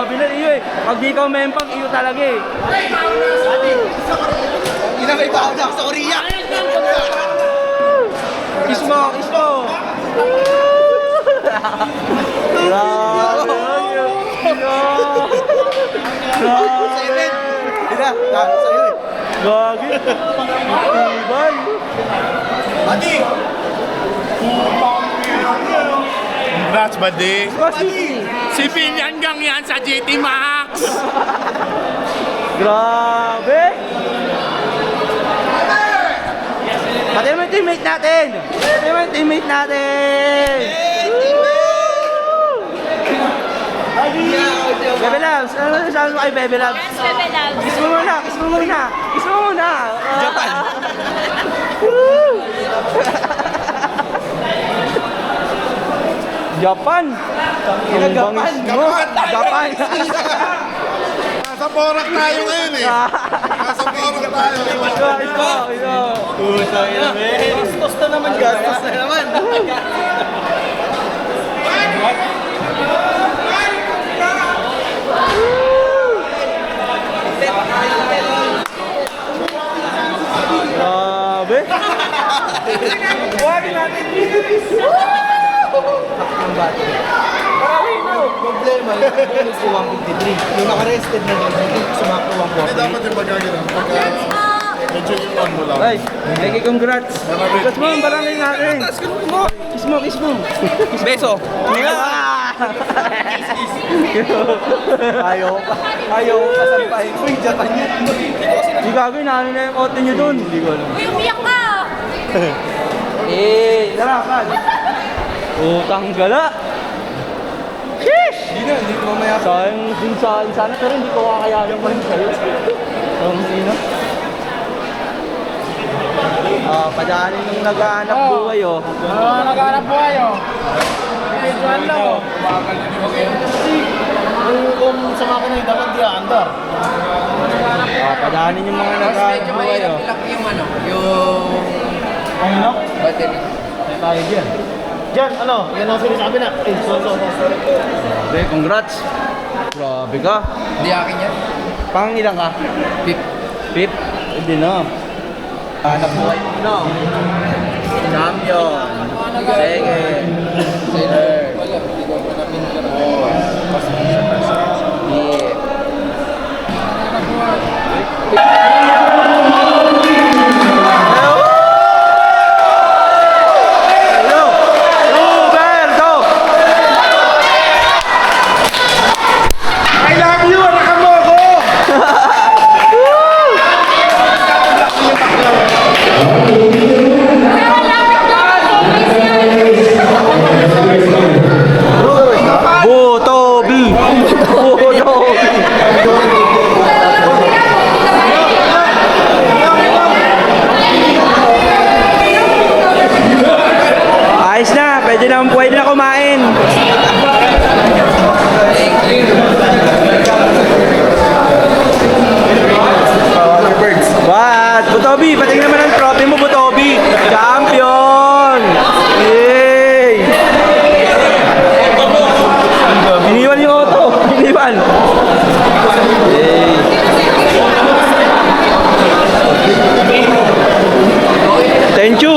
Grabe na iyo eh. Pag di ka mempang, iyo talaga eh. Ina may baon ako sa Korea. Kiss mo, kiss mo. Grabe. Seven. Ina, sa'yo eh. Gagi. Ibay. Adi! Congrats, buddy. Kasi. Si Pinyan gang yan sa GT Max. Grabe. Pati mo yung teammate natin. Pati mo yung teammate natin. Bebe Labs, ano sabi mo kay Bebe Labs? Yes, Bebe Labs. Kiss mo muna, kiss mo muna. Kiss mo muna. Japan. Japan. Ang bangis mo. Japan. Nasa Porak tayo ngayon eh. Nasa Porak tayo. Ito. Pusang ina, men. Gastos na naman, gastos na naman. Grabe. Huwag natin Problema, yung bonus ko 153. Yung naka-rested na doon, sumakto Hindi 140. dapat yung magagano'n. Pagka medyo iwan mo lang. Ay, Mikey, congrats. Congrats mo, ang barangay natin. Kiss mo, kiss mo. Beso. Ayaw pa sampahin ko yung Japan yan. Hindi gagawin namin na yung auto nyo dun. Hindi ko alam. Uy, umiyak ka! Tara, kan. Utang gala. Sheesh! Hindi ko mamaya. Sayang din sana, pero hindi ko kakayanan man sa'yo. Ang sino? Padaanin nung naghahanap buhay, oh. Naghanap po kayo. Medyoan lang oh. Kung sa makina yung dapat di andar. Padaanin yung mga naghahanap buhay, oh. Yung ano, yung... Ano? Battery. Tayo dyan. Diyan, ano? Yan ang sinasabi na. Eh, sorry. Grabe, congrats. Grabe ka. Hindi akin yan. Pang ilang ka? Pip. Pip? Hindi na. Hanap buhay mo na. Champion. Second. Third. Ayos na, pwede na kumain. What? Butobi, patingin naman ang trophy mo, Butobi. Champion! Yay! Iniwan yung auto. Iniwan. Yay! Thank you.